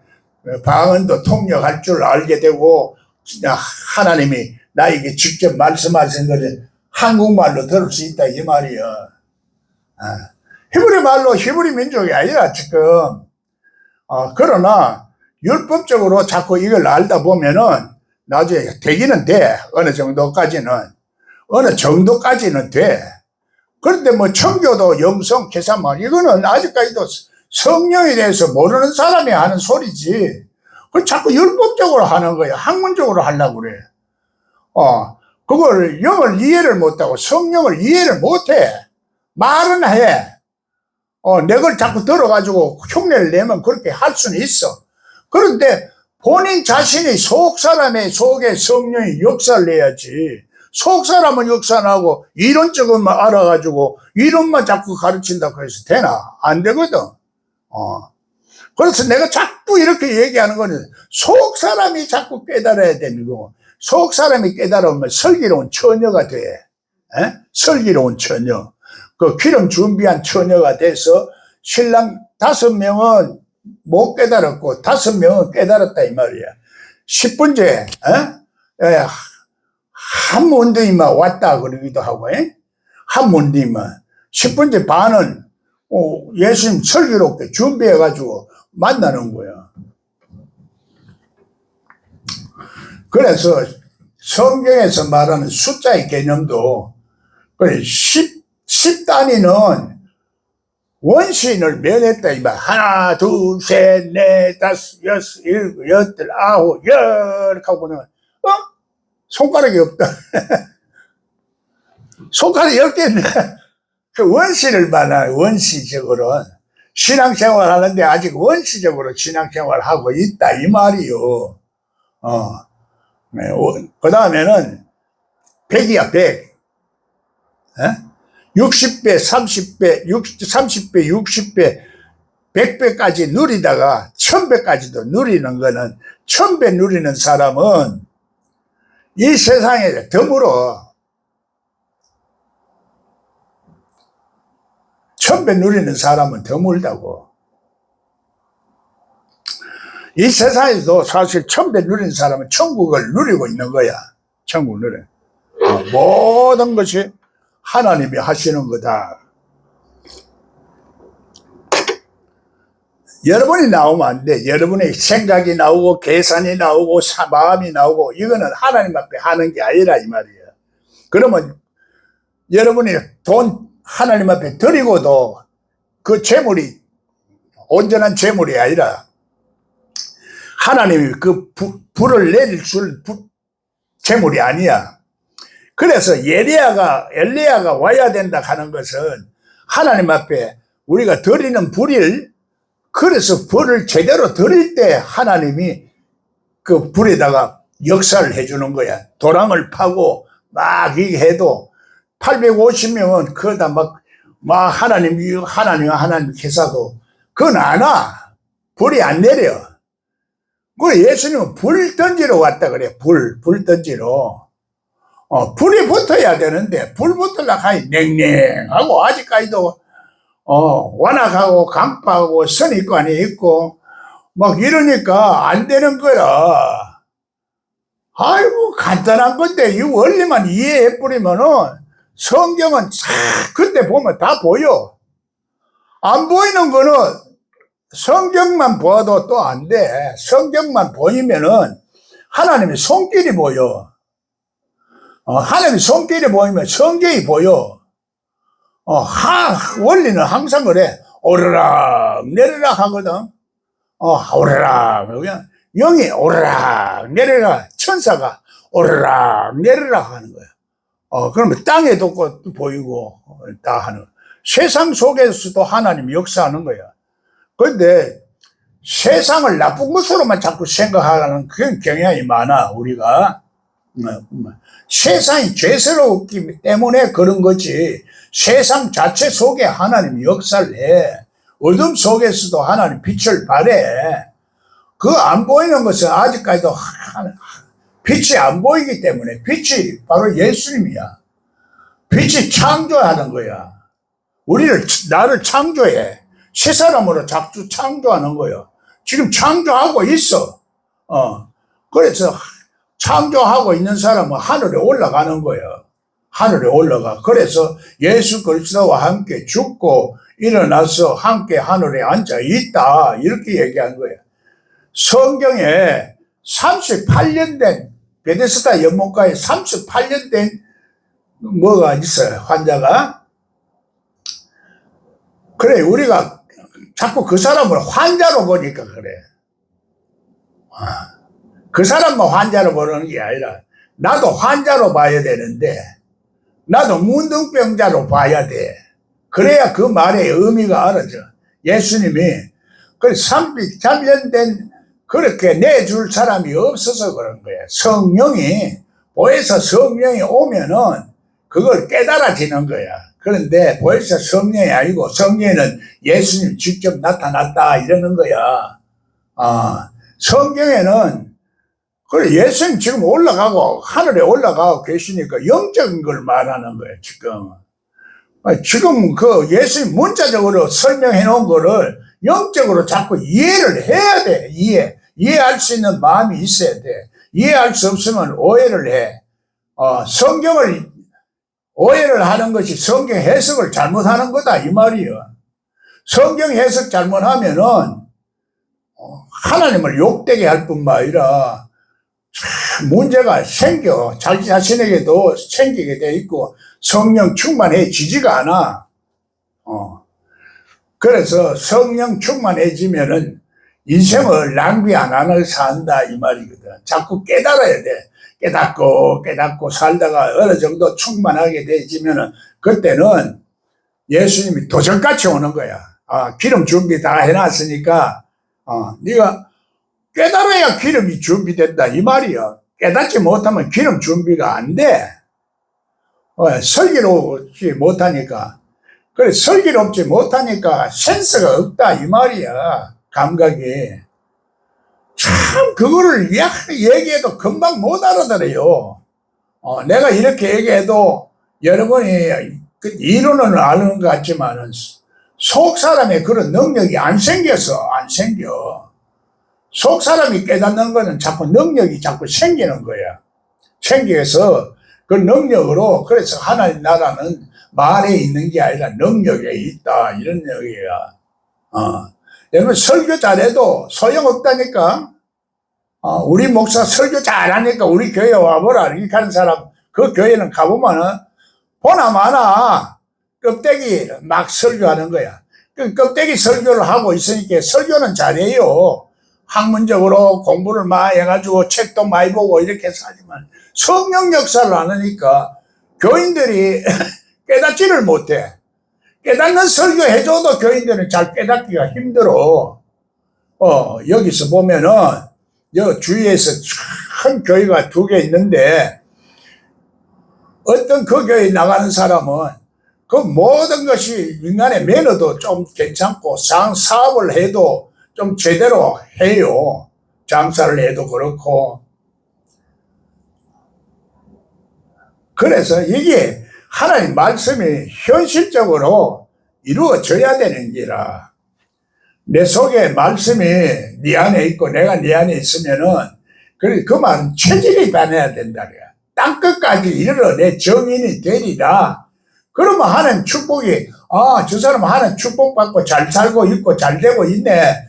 방언도 통역할 줄 알게 되고, 진짜 하나님이 나에게 직접 말씀하신 것을 한국말로 들을 수 있다 이 말이야. 히브리 말로 히브리 민족이 아니라 지금. 그러나 율법적으로 자꾸 이걸 알다 보면은 나중에 되기는 돼. 어느 정도까지는 돼. 그런데 뭐 청교도 영성 계산만 이거는 아직까지도 성령에 대해서 모르는 사람이 하는 소리지. 그걸 자꾸 율법적으로 하는 거야. 학문적으로 하려고 그래. 그걸 영을 이해를 못하고 성령을 이해를 못해. 말은 해. 내 걸 자꾸 들어가지고 흉내를 내면 그렇게 할 수는 있어. 그런데 본인 자신이 속 사람의 속에 성령이 역사를 내야지. 속 사람은 역사 나고 이론적으로만 알아가지고 이론만 자꾸 가르친다고 해서 되나? 안 되거든. 그래서 내가 자꾸 이렇게 얘기하는 거는 속 사람이 자꾸 깨달아야 되는 거고, 속 사람이 깨달으면 슬기로운 처녀가 돼. 슬기로운 처녀. 그 기름 준비한 처녀가 돼서 신랑 5명은 못 깨달았고 5명은 깨달았다 이 말이야. 10분째 한 문둥이만 왔다 그러기도 하고, 한 문둥이만. 10분째 반은 예수님 슬기롭게 준비해가지고 만나는 거야. 그래서 성경에서 말하는 숫자의 개념도 10 단위는 원시인을 면했다 이 말. 하나, 둘, 셋, 넷, 다섯, 여섯, 일곱, 여덟, 아홉, 열 하고는 손가락이 없다. 손가락 10개인데 그 원시를 말하는, 원시적으로 신앙생활 하는데 아직 원시적으로 신앙생활 하고 있다 이 말이요. 그 다음에는 100이야 100. 60배, 30배, 30배, 60배, 100배까지 누리다가 1000배까지도 누리는 거는, 1000배 누리는 사람은 이 세상에 드물어. 1000배 누리는 사람은 드물다고. 이 세상에도 사실 1000배 누리는 사람은 천국을 누리고 있는 거야. 천국을 누려. 모든 것이 하나님이 하시는 거다. 여러분이 나오면 안 돼. 여러분의 생각이 나오고 계산이 나오고 마음이 나오고 이거는 하나님 앞에 하는 게 아니라 이 말이에요. 그러면 여러분이 돈 하나님 앞에 드리고도 그 재물이 온전한 재물이 아니라 하나님이 그 불을 내릴 줄 재물이 아니야. 그래서 엘리야가 와야 된다 하는 것은 하나님 앞에 우리가 드리는 불을, 그래서 불을 제대로 드릴 때 하나님이 그 불에다가 역사를 해주는 거야. 도랑을 파고 막 이게 해도 850명은 그거다 막 하나님 계사도 그건 안 와. 불이 안 내려. 그 예수님은 불 던지러 왔다 그래. 불 던지러. 불이 붙어야 되는데 불 붙으려고 하니 냉랭하고 아직까지도 완악하고 강파하고 선입관이 있고 막 이러니까 안 되는 거야. 아이고 간단한 건데 이 원리만 이해해 버리면은 성경은 그때 보면 다 보여. 안 보이는 거는 성경만 보아도 또 안 돼. 성경만 보이면은 하나님의 손길이 보여. 하나님의 손길이 보이면 성경이 보여. 원리는 항상 그래. 오르락 내리락 하거든. 오르락. 그냥 영이 오르락 내리락, 천사가 오르락 내리락 하는 거야. 그러면 땅에도 보이고 다 하는 거야. 세상 속에서도 하나님이 역사하는 거야. 그런데 세상을 나쁜 것으로만 자꾸 생각하는 그런 경향이 많아, 우리가. 세상이 죄스럽기 때문에 그런 거지. 세상 자체 속에 하나님이 역사를 해. 어둠 속에서도 하나님 빛을 발해. 그 안 보이는 것은 아직까지도 빛이 안 보이기 때문에, 빛이 바로 예수님이야. 빛이 창조하는 거야. 나를 창조해. 새 사람으로 자꾸 창조하는 거예요. 지금 창조하고 있어. 그래서 창조하고 있는 사람은 하늘에 올라가는 거예요. 하늘에 올라가. 그래서 예수 그리스도와 함께 죽고 일어나서 함께 하늘에 앉아 있다. 이렇게 얘기한 거예요. 성경에 38년 된, 베데스다 연못가에 38년 된 뭐가 있어요, 환자가. 그래, 우리가 자꾸 그 사람을 환자로 보니까 그래. 그 사람만 환자로 보는 게 아니라 나도 환자로 봐야 되는데, 나도 문둥병자로 봐야 돼. 그래야 그 말의 의미가 알아져. 예수님이 그 38년 된 그렇게 내줄 사람이 없어서 그런 거야. 성령이 보혜사 성령이 오면은 그걸 깨달아지는 거야. 그런데 보혜사 성령이 아니고 성령에는 예수님 직접 나타났다 이러는 거야. 성경에는 그래, 예수님 지금 올라가고 하늘에 올라가고 계시니까 영적인 걸 말하는 거예요. 지금 그 예수님 문자적으로 설명해 놓은 거를 영적으로 자꾸 이해를 해야 돼. 이해할 수 있는 마음이 있어야 돼. 이해할 수 없으면 오해를 해. 성경을 오해를 하는 것이 성경 해석을 잘못하는 거다 이 말이에요. 성경 해석 잘못하면은 하나님을 욕되게 할 뿐만 아니라 문제가 생겨. 자기 자신에게도 생기게 돼 있고 성령 충만해지지가 않아. 그래서 성령 충만해지면은 인생을 낭비 안 하는 산다 이 말이거든. 자꾸 깨달아야 돼. 깨닫고 살다가 어느 정도 충만하게 되지면은 그때는 예수님이 도전같이 오는 거야. 기름 준비 다 해놨으니까 네가 깨달아야 기름이 준비된다 이 말이야. 깨닫지 못하면 기름 준비가 안 돼. 슬기롭지 못하니까. 그래, 슬기롭지 못하니까 센스가 없다 이 말이야. 감각이. 참 그거를 얘기해도 금방 못 알아들어요. 내가 이렇게 얘기해도 여러분이 그 이론은 아는 것 같지만은 속 사람의 그런 능력이 안 생겨. 속 사람이 깨닫는 거는 자꾸 능력이 자꾸 생기는 거야. 생겨서 그 능력으로, 그래서 하나님 나라는 말에 있는 게 아니라 능력에 있다 이런 얘기야. 여러분 설교 잘해도 소용없다니까. 우리 목사 설교 잘하니까 우리 교회 와보라 이렇게 하는 사람, 그 교회는 가보면은 보나마나 껍데기 막 설교하는 거야. 그 껍데기 설교를 하고 있으니까 설교는 잘해요. 학문적으로 공부를 많이 해가지고 책도 많이 보고 이렇게 해서 하지만 성령 역사를 안 하니까 교인들이 깨닫지를 못해. 깨닫는 설교 해줘도 교인들은 잘 깨닫기가 힘들어. 여기서 보면은 여 주위에서 큰 교회가 2개 있는데 어떤 그 교회 나가는 사람은 그 모든 것이 인간의 매너도 좀 괜찮고 사업을 해도 좀 제대로 해요. 장사를 해도 그렇고. 그래서 이게 하나님 말씀이 현실적으로 이루어져야 되는 기라. 내 속에 말씀이 네 안에 있고 내가 네 안에 있으면은 그 말은 체질이 변해야 된다. 땅끝까지 이르러 내 정인이 되리라. 그러면 하나님 축복이, 저 사람 하나님 축복받고 잘 살고 있고 잘 되고 있네.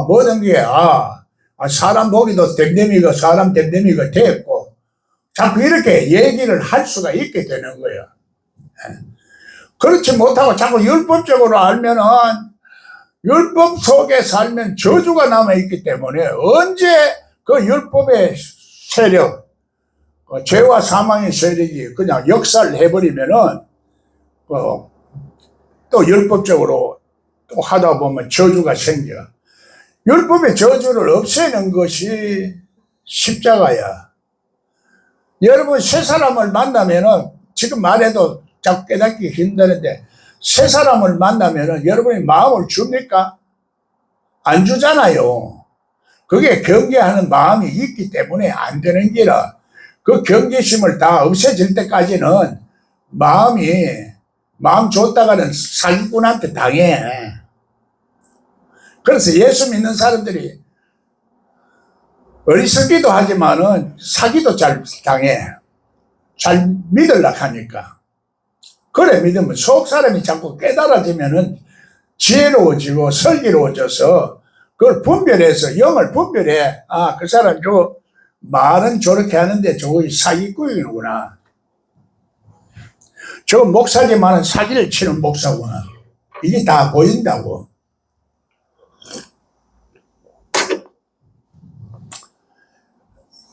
모든 게, 사람 보기도 됨됨이가 사람 됨됨이가 됐고, 자꾸 이렇게 얘기를 할 수가 있게 되는 거예요. 그렇지 못하고 자꾸 율법적으로 알면은, 율법 속에 살면 저주가 남아있기 때문에 언제 그 율법의 세력, 죄와 사망의 세력이 그냥 역사를 해버리면은, 또 율법적으로 또 하다 보면 저주가 생겨. 율법의 저주를 없애는 것이 십자가야. 여러분, 새 사람을 만나면은, 지금 말해도 자꾸 깨닫기 힘드는데, 새 사람을 만나면은 여러분이 마음을 줍니까? 안 주잖아요. 그게 경계하는 마음이 있기 때문에 안 되는 기라. 그 경계심을 다 없애질 때까지는 마음 줬다가는 사기꾼한테 당해. 그래서 예수 믿는 사람들이 어리석기도 하지만은 사기도 잘 당해. 잘 믿으려고 하니까. 그래 믿으면 속 사람이 자꾸 깨달아지면은 지혜로워지고 슬기로워져서 그걸 분별해서 영을 분별해. 그 사람 저 말은 저렇게 하는데 저거 사기꾼이구나. 저 목사지만은 사기를 치는 목사구나. 이게 다 보인다고.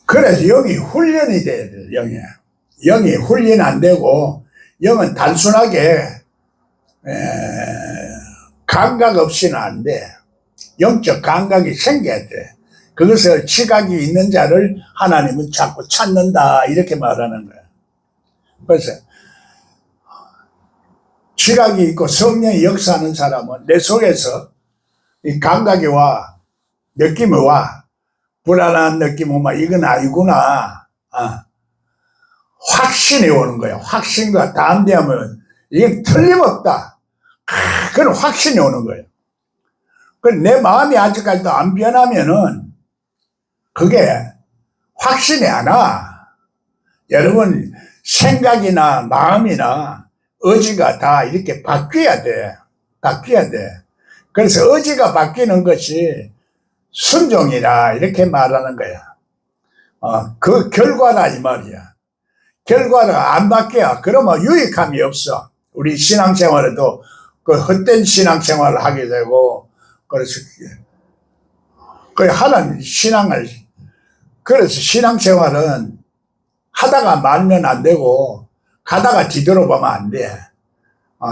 그래서 영이 훈련이 돼야 돼. 영이 훈련 안 되고 영은 단순하게 감각 없이는 안 돼. 영적 감각이 생겨야 돼. 그것을 지각이 있는 자를 하나님은 자꾸 찾는다 이렇게 말하는 거야. 그래서 지각이 있고 성령이 역사하는 사람은 내 속에서 이 감각이 와, 느낌이 와, 불안한 느낌이 와, 이건 아니구나. 확신이 오는 거야. 확신과 담대함은 이건 틀림없다. 그런 확신이 오는 거예요. 내 마음이 아직까지도 안 변하면은 그게 확신이 안 와. 여러분, 생각이나 마음이나 의지가 다 이렇게 바뀌어야 돼. 바뀌어야 돼. 그래서 의지가 바뀌는 것이 순종이라 이렇게 말하는 거야. 그 결과다 이 말이야. 결과가 안 바뀌어. 그러면 유익함이 없어. 우리 신앙생활에도 그 헛된 신앙생활을 하게 되고, 그래서 그 하나님 그래서 신앙생활은 하다가 말면 안 되고 가다가 뒤돌아보면 안 돼.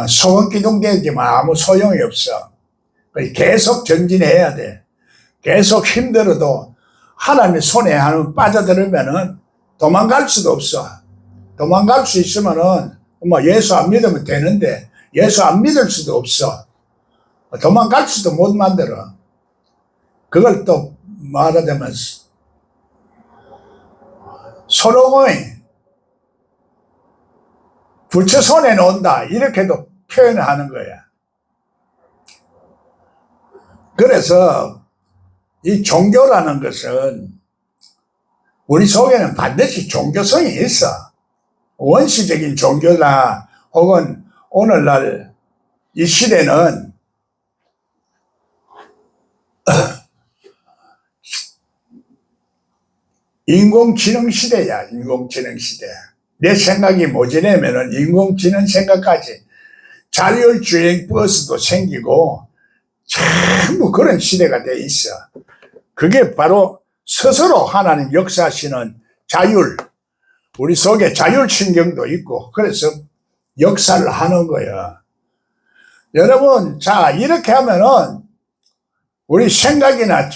소원기둥되지만 아무 소용이 없어. 계속 전진해야 돼. 계속 힘들어도 하나님의 손에 한번 빠져들으면은 도망갈 수도 없어. 도망갈 수 있으면은 뭐 예수 안 믿으면 되는데 예수 안 믿을 수도 없어. 도망갈 수도 못 만들어. 그걸 또 말하자면 손오공이 부처 손에 놓는다 이렇게도 표현을 하는 거야. 그래서 이 종교라는 것은 우리 속에는 반드시 종교성이 있어. 원시적인 종교나 혹은 오늘날 이 시대는 인공지능 시대야. 인공지능 시대. 내 생각이 모자라면은 인공지능 생각까지 자율주행 버스도 생기고 전부 그런 시대가 돼 있어. 그게 바로 스스로 하나님 역사하시는 자율, 우리 속에 자율신경도 있고 그래서 역사를 하는 거야. 여러분, 자 이렇게 하면은 우리 생각이나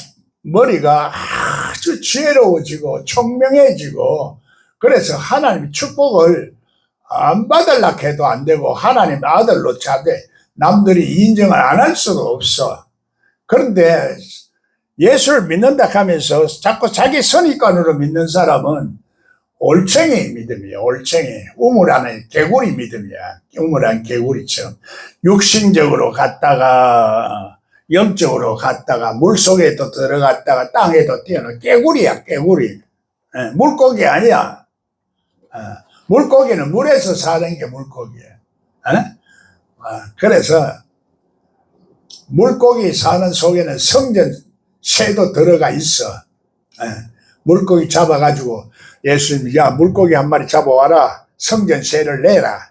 머리가 아주 지혜로워지고 총명해지고 그래서 하나님 축복을 안 받으려고 해도 안 되고 하나님 아들로 자되 남들이 인정을 안 할 수가 없어. 그런데 예수를 믿는다 하면서 자꾸 자기 선입관으로 믿는 사람은 올챙이 믿음이야. 올챙이. 우물하는 개구리 믿음이야. 우물한 개구리처럼 육신적으로 갔다가 영적으로 갔다가 물속에 또 들어갔다가 땅에도 뛰어나. 개구리야. 개구리. 물고기 아니야. 물고기는 물에서 사는 게 물고기야. 그래서 물고기 사는 속에는 성전 새도 들어가 있어. 물고기 잡아가지고 예수님이 야 물고기 한 마리 잡아와라. 성전 새를 내라.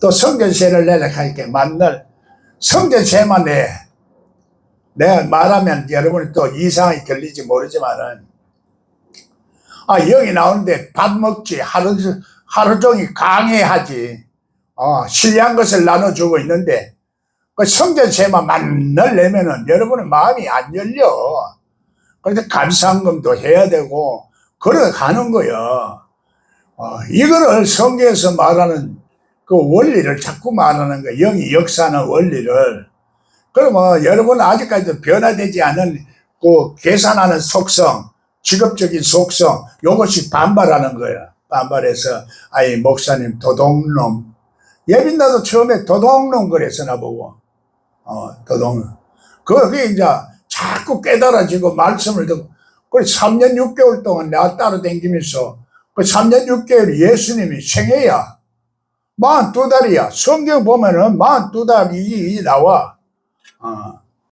또 성전 새를 내라 하니까 만날 성전 새만 내. 내가 말하면 여러분이 또 이상하게 들릴지 모르지만은 여기 나오는데 밥 먹지 하루 종일 강해하지. 신리한 것을 나눠주고 있는데 그 성전세만 만날 내면은 여러분의 마음이 안 열려. 그래서 감사헌금도 해야 되고 걸어가는 거예요. 이거를 성경에서 말하는 그 원리를 자꾸 말하는 거예요. 영이 역사하는 원리를. 그러면 여러분은 아직까지도 변화되지 않은 그 계산하는 속성, 직업적인 속성, 이것이 반발하는 거예요. 반발해서 아이 목사님 도둑놈. 예빈나도 처음에 도둑놈 그래서 나보고 도둑놈. 그게 이제 자꾸 깨달아지고 말씀을 듣고 그래 3년 6개월 동안 내가 따라다니면서 그 3년 6개월 예수님이 생애야 42달이야. 성경 보면은 42달이 나와.